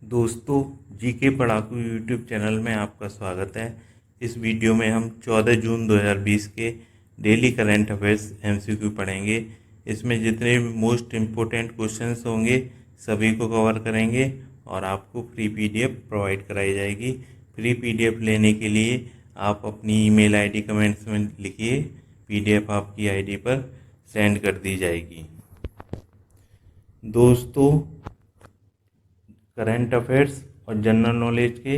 दोस्तों, GK पढ़ाकू YouTube channel में आपका स्वागत है। इस वीडियो में हम 14 जून 2020 के डेली करंट अफेयर्स एमसीक्यू पढ़ेंगे। इसमें जितने भी मोस्ट इम्पोर्टेंट क्वेश्चंस होंगे सभी को कवर करेंगे और आपको फ्री पीडीएफ प्रोवाइड कराई जाएगी। फ्री पीडीएफ लेने के लिए आप अपनी ईमेल आईडी कमेंट्स में लिखिए, पीडीएफ आपकी आईडी पर सेंड कर दी जाएगी। दोस्तों, करंट अफेयर्स और जनरल नॉलेज के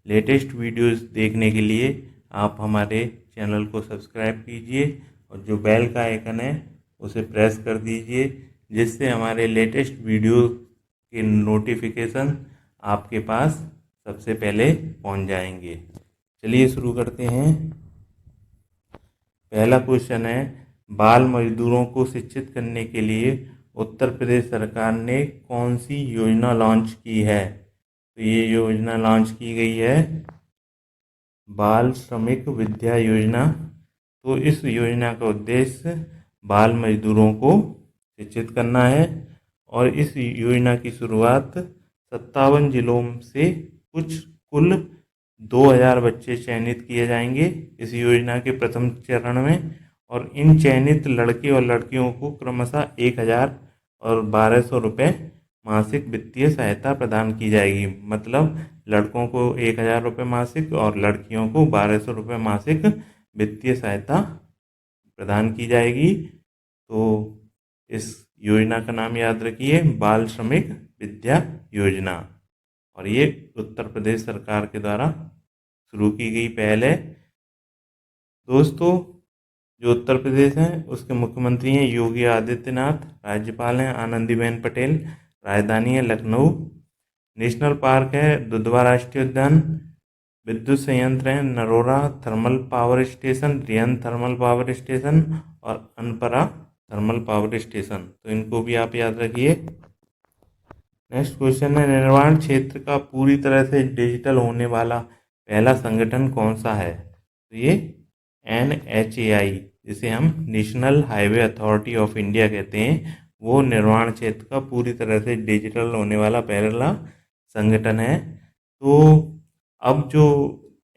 लेटेस्ट वीडियोस देखने के लिए आप हमारे चैनल को सब्सक्राइब कीजिए और जो बेल का आइकन है उसे प्रेस कर दीजिए, जिससे हमारे लेटेस्ट वीडियो के नोटिफिकेशन आपके पास सबसे पहले पहुंच जाएंगे। चलिए शुरू करते हैं। पहला क्वेश्चन है, बाल मजदूरों को शिक्षित करने के लिए उत्तर प्रदेश सरकार ने कौन सी योजना लॉन्च की है? तो ये योजना लॉन्च की गई है बाल श्रमिक विद्या योजना। तो इस योजना का उद्देश्य बाल मजदूरों को शिक्षित करना है और इस योजना की शुरुआत 57 जिलों से कुल 2000 बच्चे चयनित किए जाएंगे इस योजना के प्रथम चरण में, और इन चयनित लड़के और लड़कियों को क्रमशः 1000 और 1200 रुपये मासिक वित्तीय सहायता प्रदान की जाएगी। मतलब लड़कों को 1000 रुपये मासिक और लड़कियों को 1200 रुपये मासिक वित्तीय सहायता प्रदान की जाएगी। तो इस योजना का नाम याद रखिए, बाल श्रमिक विद्या योजना, और ये उत्तर प्रदेश सरकार के द्वारा शुरू की गई पहल है। दोस्तों, जो उत्तर प्रदेश है उसके मुख्यमंत्री हैं योगी आदित्यनाथ, राज्यपाल हैं आनंदीबेन पटेल, राजधानी है लखनऊ, नेशनल पार्क है दुधवा राष्ट्रीय उद्यान, विद्युत संयंत्र है Narora thermal power station, rayon thermal power station और अनपरा थर्मल पावर स्टेशन। तो इनको भी आप याद रखिए। नेक्स्ट क्वेश्चन है, निर्माण क्षेत्र का पूरी तरह से डिजिटल होने वाला पहला संगठन कौन सा है? तो ये NHAI, जिसे हम national highway authority of India कहते हैं, वो निर्माण क्षेत्र का पूरी तरह से डिजिटल होने वाला पहला संगठन है। तो अब जो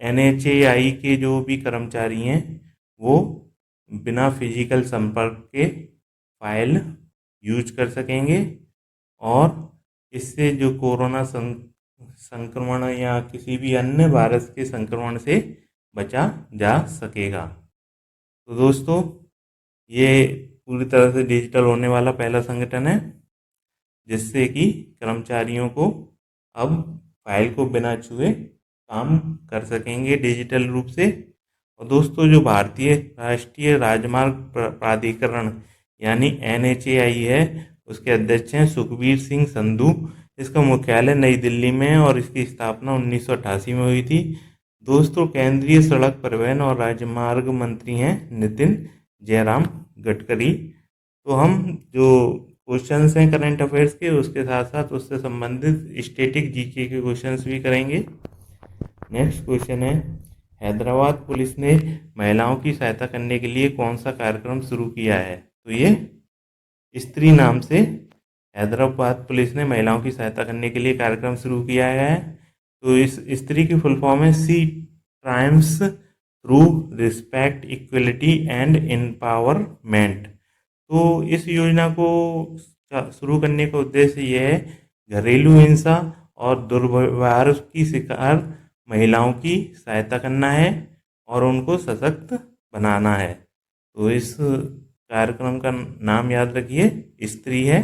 NHAI के जो भी कर्मचारी हैं वो बिना फिजिकल संपर्क के फाइल यूज कर सकेंगे और इससे जो कोरोना संक्रमण या किसी भी अन्य वायरस के संक्रमण से बचा जा सकेगा। तो दोस्तों, ये पूरी तरह से डिजिटल होने वाला पहला संगठन है, जिससे कि कर्मचारियों को अब फाइल को बिना छुए काम कर सकेंगे डिजिटल रूप से। और दोस्तों, जो भारतीय राष्ट्रीय राजमार्ग प्राधिकरण यानी NHAI है, उसके अध्यक्ष हैं सुखबीर सिंह संधू। इसका मुख्यालय नई दिल्ली में है और इसकी स्थापना 1988 में हुई थी। दोस्तों, केंद्रीय सड़क परिवहन और राजमार्ग मंत्री हैं नितिन जयराम गडकरी। तो हम जो क्वेश्चंस हैं करंट अफेयर्स के, उसके साथ साथ उससे संबंधित स्टैटिक जीके के क्वेश्चंस भी करेंगे। नेक्स्ट क्वेश्चन है, हैदराबाद पुलिस ने महिलाओं की सहायता करने के लिए कौन सा कार्यक्रम शुरू किया है? तो ये स्त्री नाम से हैदराबाद पुलिस ने महिलाओं की सहायता करने के लिए कार्यक्रम शुरू किया है। तो इस स्त्री की फुल फॉर्म है she triumphs through respect, equality and empowerment. तो इस योजना को शुरू करने का उद्देश्य यह है घरेलू हिंसा और दुर्व्यवहार की शिकार महिलाओं की सहायता करना है और उनको सशक्त बनाना है। तो इस कार्यक्रम का नाम याद रखिए, स्त्री है,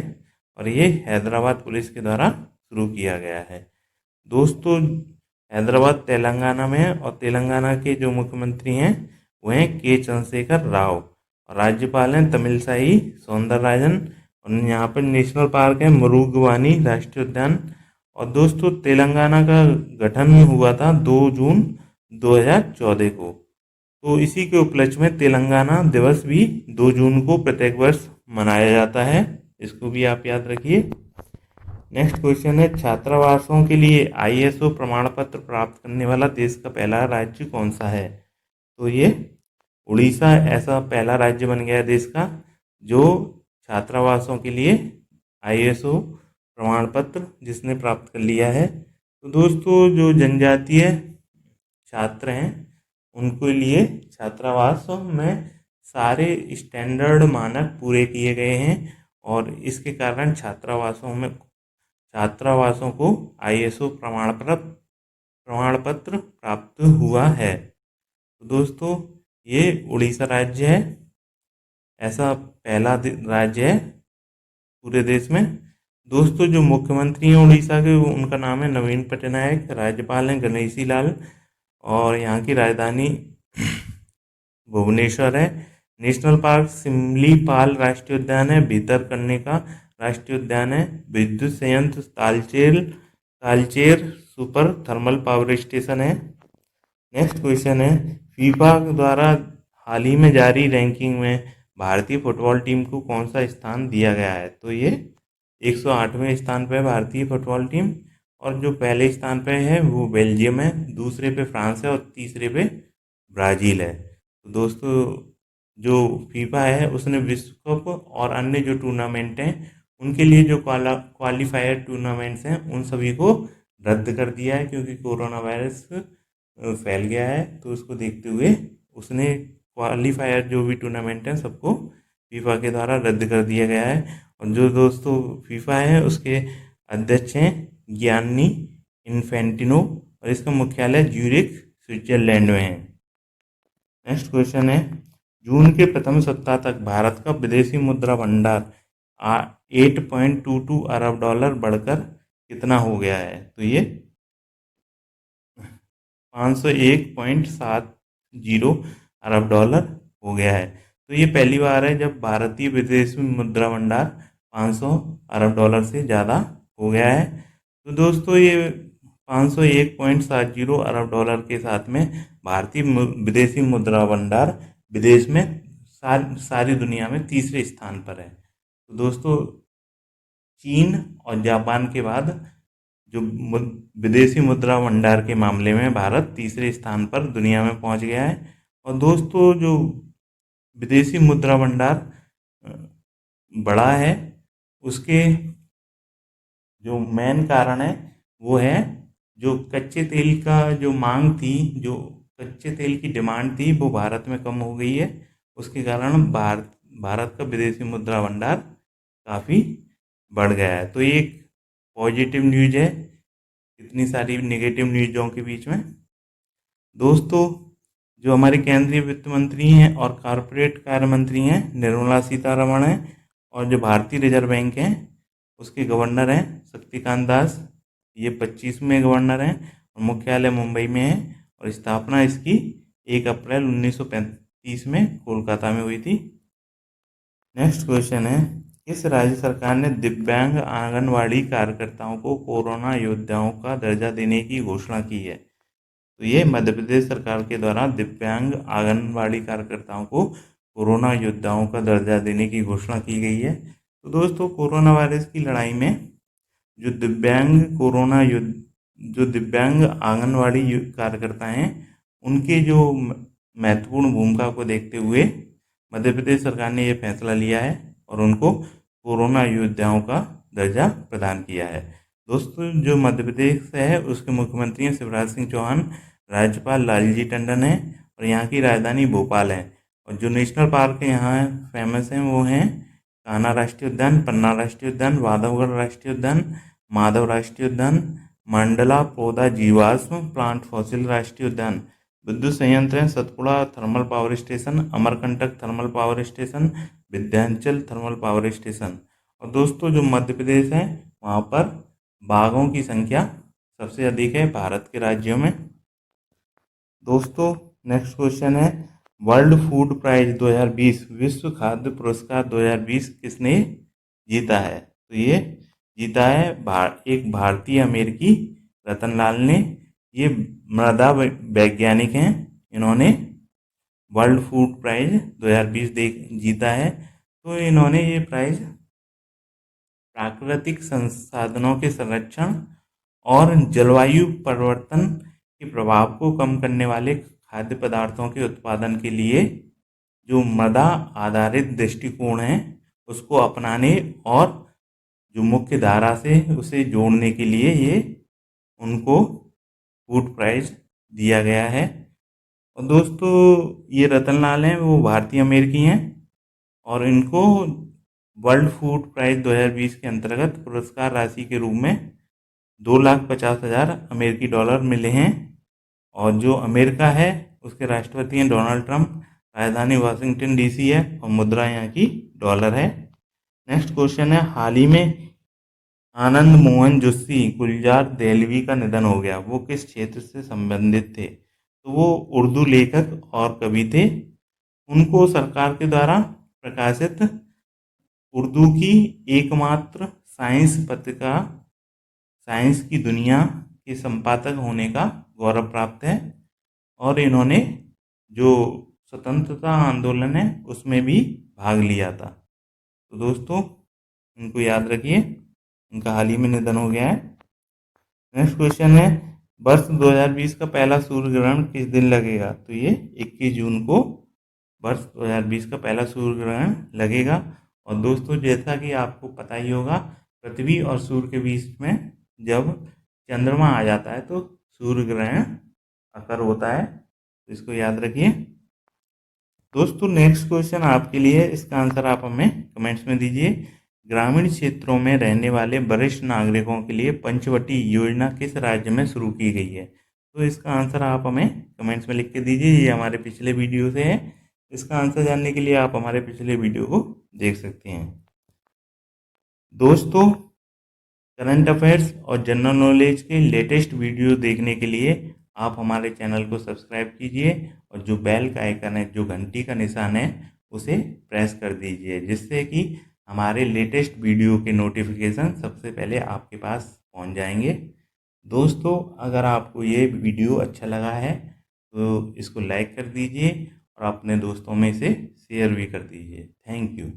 और ये हैदराबाद पुलिस के द्वारा शुरू किया गया है। दोस्तों, हैदराबाद तेलंगाना में है और तेलंगाना के जो मुख्यमंत्री हैं वो हैं के चंद्रशेखर राव और राज्यपाल हैं तमिलसाई सौंदरराजन, और यहाँ पर नेशनल पार्क है मुरुगवानी राष्ट्रीय उद्यान। और दोस्तों, तेलंगाना का गठन हुआ था 2 जून 2014 को। तो इसी के उपलक्ष्य में तेलंगाना दिवस भी 2 जून को प्रत्येक वर्ष मनाया जाता है। इसको भी आप याद रखिए। नेक्स्ट क्वेश्चन है, छात्रावासों के लिए ISO प्रमाण पत्र प्राप्त करने वाला देश का पहला राज्य कौन सा है? तो ये उड़ीसा ऐसा पहला राज्य बन गया देश का जो छात्रावासों के लिए ISO प्रमाण पत्र जिसने प्राप्त कर लिया है। तो दोस्तों जो जनजातीय छात्र हैं उनके लिए छात्रावासों में सारे स्टैंडर्ड मानक पूरे किए गए हैं और इसके कारण छात्रावासों को ISO प्रमाण पत्र प्राप्त हुआ है। तो दोस्तों ये उड़ीसा राज्य है, ऐसा पहला राज्य है पूरे देश में। दोस्तों जो मुख्यमंत्री हैं उड़ीसा के उनका नाम है नवीन पटनायक, राज्यपाल हैं गणेशी लाल और यहाँ की राजधानी भुवनेश्वर है। नेशनल पार्क सिमलीपाल राष्ट्रीय उद्यान है, भीतरकनिका राष्ट्रीय उद्यान है, विद्युत संयंत्र Talcher super thermal power station है। नेक्स्ट क्वेश्चन है, फीफा द्वारा हाल ही में जारी रैंकिंग में भारतीय फुटबॉल टीम को कौन सा स्थान दिया गया है? तो ये 108वें स्थान पर है भारतीय फुटबॉल टीम और जो पहले स्थान पे है वो बेल्जियम है, दूसरे पे फ्रांस है और तीसरे पे ब्राज़ील है। तो दोस्तों जो फीफा है उसने विश्व कप और अन्य जो टूर्नामेंट हैं उनके लिए जो क्वालिफायर टूर्नामेंट्स हैं उन सभी को रद्द कर दिया है क्योंकि कोरोना वायरस फैल गया है। तो उसको देखते हुए उसने क्वालिफायर जो भी टूर्नामेंट हैं सबको फीफा के द्वारा रद्द कर दिया गया है। और जो दोस्तों फीफा है उसके अध्यक्ष हैं गियानी इन्फेंटिनो और इसका मुख्यालय ज्यूरिख स्विट्जरलैंड में है। नेक्स्ट क्वेश्चन है, जून के प्रथम सप्ताह तक भारत का विदेशी मुद्रा भंडार 8.22 अरब डॉलर बढ़कर कितना हो गया है? तो ये 501.70 अरब डॉलर हो गया है। तो ये पहली बार है जब भारतीय विदेशी मुद्रा भंडार 500 अरब डॉलर से ज़्यादा हो गया है। तो दोस्तों ये 501.70 अरब डॉलर के साथ में भारतीय विदेशी मुद्रा भंडार विदेश में सारी दुनिया में तीसरे स्थान पर है। तो दोस्तों चीन और जापान के बाद जो विदेशी मुद्रा भंडार के मामले में भारत तीसरे स्थान पर दुनिया में पहुंच गया है। और दोस्तों जो विदेशी मुद्रा भंडार बड़ा है उसके जो मेन कारण है वो है जो कच्चे तेल का जो मांग थी, जो कच्चे तेल की डिमांड थी वो भारत में कम हो गई है। उसके कारण भारत का विदेशी मुद्रा भंडार काफ़ी बढ़ गया है। तो ये एक पॉजिटिव न्यूज़ है इतनी सारी नेगेटिव न्यूज़ों के बीच में। दोस्तों जो हमारे केंद्रीय वित्त मंत्री हैं और कॉरपोरेट कार्य मंत्री हैं निर्मला सीतारमण हैं और जो भारतीय रिजर्व बैंक हैं उसके गवर्नर हैं शक्तिकांत दास, ये 25वें गवर्नर हैं और मुख्यालय मुंबई में है और स्थापना इसकी 1 अप्रैल 1935 में कोलकाता में हुई थी। नेक्स्ट क्वेश्चन है, किस राज्य सरकार ने दिव्यांग आंगनवाड़ी कार्यकर्ताओं को कोरोना योद्धाओं का दर्जा देने की घोषणा की है? तो ये मध्य प्रदेश सरकार के द्वारा दिव्यांग आंगनवाड़ी कार्यकर्ताओं को कोरोना योद्धाओं का दर्जा देने की घोषणा की गई है। तो दोस्तों कोरोना वायरस की लड़ाई में जो दिव्यांग आंगनवाड़ी कार्यकर्ता हैं उनके जो महत्वपूर्ण भूमिका को देखते हुए मध्य प्रदेश सरकार ने ये फैसला लिया है और उनको कोरोना योद्धाओं का दर्जा प्रदान किया है। दोस्तों जो मध्य प्रदेश है उसके मुख्यमंत्री हैं शिवराज सिंह चौहान, राज्यपाल लालजी टंडन है और यहाँ की राजधानी भोपाल है। और जो नेशनल पार्क यहाँ फेमस हैं वो हैं कान्हा राष्ट्रीय उद्यान, पन्ना राष्ट्रीय उद्यान, बांधवगढ़ राष्ट्रीय उद्यान, माधव राष्ट्रीय उद्यान, मंडला पौधा जीवाश्म प्लांट फॉसिल राष्ट्रीय उद्यान, विद्युत संयंत्र हैं Satpura thermal power station, Amarkantak thermal power station, Vindhyachal thermal power station. और दोस्तों जो मध्य प्रदेश है वहाँ पर बाघों की संख्या सबसे अधिक है भारत के राज्यों में। दोस्तों नेक्स्ट क्वेश्चन है, वर्ल्ड फूड प्राइज 2020 विश्व खाद्य पुरस्कार 2020 किसने जीता है? तो ये जीता है एक भारतीय अमेरिकी रतनलाल ने। ये मृदा वैज्ञानिक हैं, इन्होंने वर्ल्ड फूड प्राइज 2020 जीता है। तो इन्होंने ये प्राइज प्राकृतिक संसाधनों के संरक्षण और जलवायु परिवर्तन के प्रभाव को कम करने वाले खाद्य पदार्थों के उत्पादन के लिए जो मृदा आधारित दृष्टिकोण है उसको अपनाने और जो मुख्य धारा से उसे जोड़ने के लिए ये उनको फूड प्राइज दिया गया है। और दोस्तों ये रतनलाल हैं, वो भारतीय अमेरिकी हैं और इनको वर्ल्ड फूड प्राइज 2020 के अंतर्गत पुरस्कार राशि के रूप में 2,50,000 अमेरिकी डॉलर मिले हैं। और जो अमेरिका है उसके राष्ट्रपति हैं डोनाल्ड ट्रंप, राजधानी वाशिंगटन डीसी है और मुद्रा यहाँ की डॉलर है। नेक्स्ट क्वेश्चन है, हाल ही में आनंद मोहन जोशी गुलजार देहलवी का निधन हो गया, वो किस क्षेत्र से संबंधित थे? तो वो उर्दू लेखक और कवि थे। उनको सरकार के द्वारा प्रकाशित उर्दू की एकमात्र साइंस पत्रिका साइंस की दुनिया के संपादक होने का गौरव प्राप्त है और इन्होंने जो स्वतंत्रता आंदोलन है उसमें भी भाग लिया था। तो दोस्तों इनको याद रखिए, इनका हाल ही में निधन हो गया है। नेक्स्ट क्वेश्चन है, वर्ष 2020 का पहला सूर्य ग्रहण किस दिन लगेगा? तो ये 21 जून को वर्ष 2020 का पहला सूर्य ग्रहण लगेगा। और दोस्तों जैसा कि आपको पता ही होगा, पृथ्वी और सूर्य के बीच में जब चंद्रमा आ जाता है तो सूर्य ग्रहण अकर होता है, तो इसको याद रखिए। दोस्तों नेक्स्ट क्वेश्चन आपके लिए, इसका आंसर आप हमें कमेंट्स में दीजिए। ग्रामीण क्षेत्रों में रहने वाले वरिष्ठ नागरिकों के लिए पंचवटी योजना किस राज्य में शुरू की गई है? तो इसका आंसर आप हमें कमेंट्स में लिख के दीजिए। ये हमारे पिछले वीडियो से है, इसका आंसर जानने के लिए आप हमारे पिछले वीडियो को देख सकते हैं। दोस्तों करंट अफेयर्स और जनरल नॉलेज के लेटेस्ट वीडियो देखने के लिए आप हमारे चैनल को सब्सक्राइब कीजिए और जो बेल का आइकन है, जो घंटी का निशान है, उसे प्रेस कर दीजिए, जिससे कि हमारे लेटेस्ट वीडियो के नोटिफिकेशन सबसे पहले आपके पास पहुंच जाएंगे। दोस्तों अगर आपको ये वीडियो अच्छा लगा है तो इसको लाइक कर दीजिए और अपने दोस्तों में इसे शेयर भी कर दीजिए। Thank you.